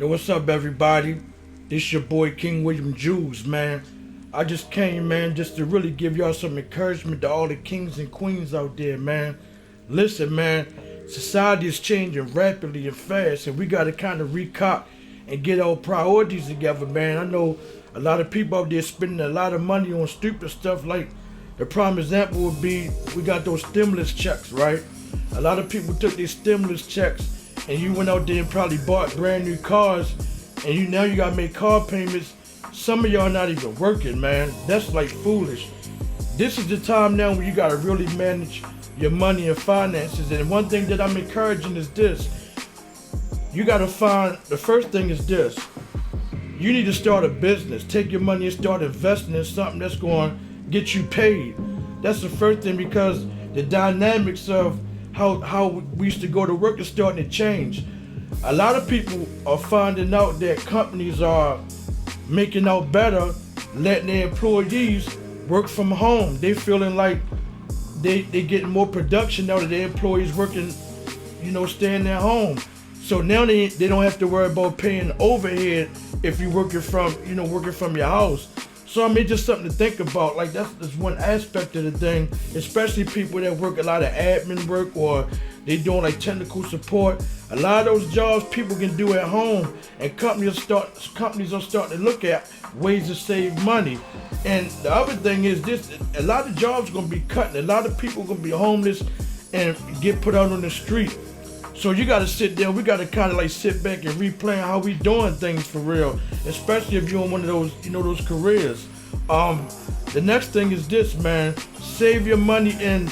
Yo, what's up, everybody? This your boy King William Jules, man. I just came, man, just to really give y'all some encouragement to all the kings and queens out there, man. Listen, man, society is changing rapidly and fast, and we got to kind of recop and get our priorities together, man. I know a lot of people out there spending a lot of money on stupid stuff. Like the prime example would be we got those stimulus checks, right? A lot of people took these stimulus checks and you went out there and probably bought brand new cars, and now you gotta make car payments. Some of y'all not even working, man. That's like foolish. This is the time now when you gotta really manage your money and finances. And one thing that I'm encouraging is this. You gotta find, the first thing is this. You need to start a business. Take your money and start investing in something that's going to get you paid. That's the first thing, because the dynamics of how we used to go to work is starting to change. A lot of people are finding out that companies are making out better, letting their employees work from home. They feeling like they getting more production now that their employees working, staying at home. So now they don't have to worry about paying overhead if you're working from your house. So I mean, just something to think about. Like that's one aspect of the thing, especially people that work a lot of admin work or they doing like technical support. A lot of those jobs people can do at home, and companies are starting to look at ways to save money. And the other thing is this: a lot of jobs are gonna be cutting. A lot of people are gonna be homeless and get put out on the street. So you gotta sit there, we gotta kinda like sit back and replan how we doing things for real, especially if you're in one of those, those careers. The next thing is this, man, save your money, and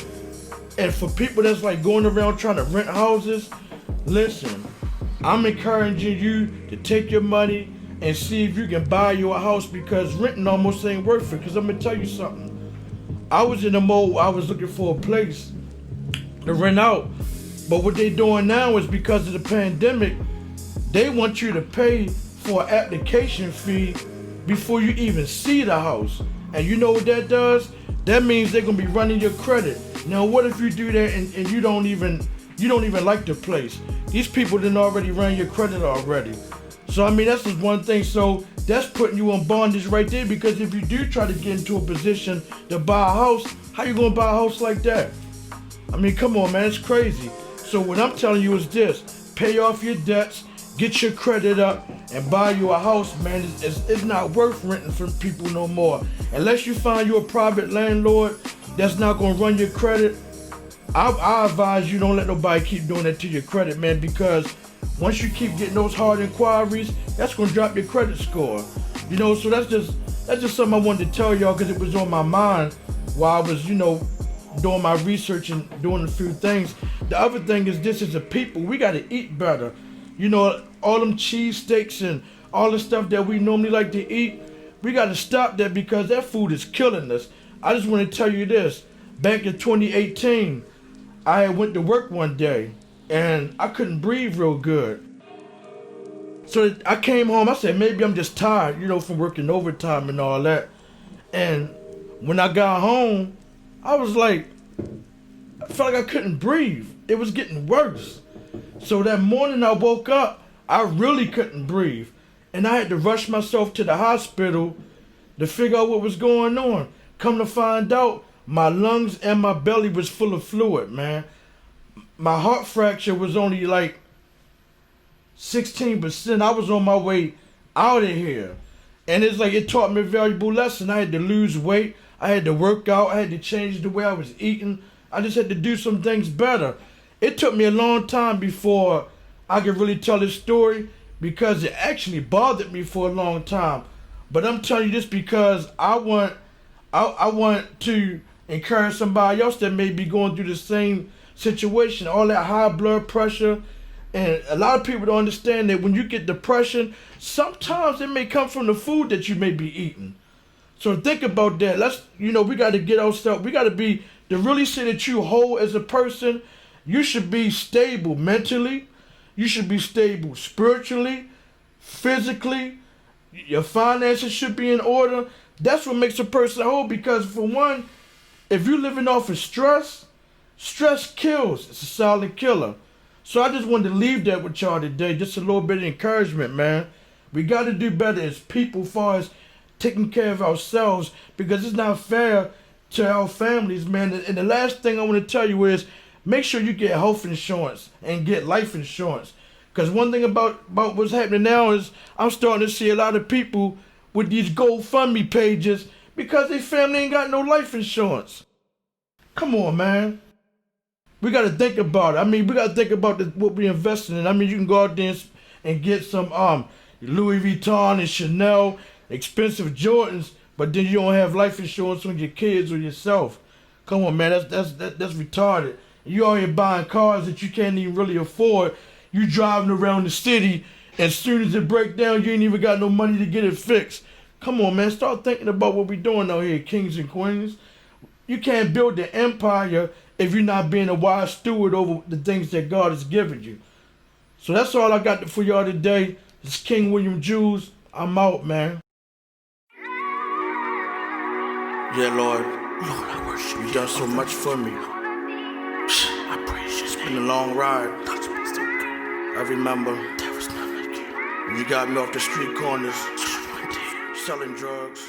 for people that's like going around trying to rent houses, listen, I'm encouraging you to take your money and see if you can buy you a house, because renting almost ain't worth it. Because I'm gonna tell you something, I was in a mode where I was looking for a place to rent out. But what they doing now is, because of the pandemic, they want you to pay for an application fee before you even see the house. And you know what that does? That means they're gonna be running your credit. Now what if you do that and you don't even like the place? These people didn't already run your credit already. So I mean, that's just one thing. So that's putting you on bondage right there, because if you do try to get into a position to buy a house, how you gonna buy a house like that? I mean, come on, man, it's crazy. So what I'm telling you is this: pay off your debts, get your credit up, and buy you a house, man. It's not worth renting from people no more. Unless you find you a private landlord that's not gonna run your credit, I advise you don't let nobody keep doing that to your credit, man, because once you keep getting those hard inquiries, that's gonna drop your credit score. So that's just something I wanted to tell y'all, because it was on my mind while I was, doing my research and doing a few things. The other thing is this: as a people, we gotta eat better. All them cheesesteaks and all the stuff that we normally like to eat, we gotta stop that, because that food is killing us. I just want to tell you this: back in 2018, I went to work one day and I couldn't breathe real good. So I came home, I said maybe I'm just tired, from working overtime and all that. And when I got home, I was like, I felt like I couldn't breathe. It was getting worse. So that morning I woke up, I really couldn't breathe. And I had to rush myself to the hospital to figure out what was going on. Come to find out, my lungs and my belly was full of fluid, man. My heart fracture was only like 16%. I was on my way out of here. And it's like, it taught me a valuable lesson. I had to lose weight. I had to work out. I had to change the way I was eating. I just had to do some things better. It took me a long time before I could really tell this story, because it actually bothered me for a long time. But I'm telling you this because I want to encourage somebody else that may be going through the same situation, all that high blood pressure. And a lot of people don't understand that when you get depression, sometimes it may come from the food that you may be eating. So think about that. We got to get ourselves, we got to be, to really say that you whole as a person, you should be stable mentally, you should be stable spiritually, physically, your finances should be in order. That's what makes a person whole, because for one, if you're living off of stress kills. It's a silent killer. So I just wanted to leave that with y'all today. Just a little bit of encouragement, man. We got to do better as people, as far as taking care of ourselves, because it's not fair to our families, man. And the last thing I want to tell you is make sure you get health insurance and get life insurance. Because one thing about what's happening now is I'm starting to see a lot of people with these GoFundMe pages because their family ain't got no life insurance. Come on, man. We got to think about it. I mean, we got to think about what we're investing in. I mean, you can go out there and get some Louis Vuitton and Chanel, expensive Jordans, but then you don't have life insurance on your kids or yourself. Come on, man, that's retarded. You out here buying cars that you can't even really afford. You driving around the city, and as soon as it breaks down, you ain't even got no money to get it fixed. Come on, man, start thinking about what we're doing out here, kings and queens. You can't build an empire if you're not being a wise steward over the things that God has given you. So that's all I got for y'all today. It's King William Jews. I'm out, man. Yeah, Lord. Lord, I worship you. You've done so much for me. I praise you. It's been a long ride. I remember There was none like you. when you got me off the street corners selling drugs.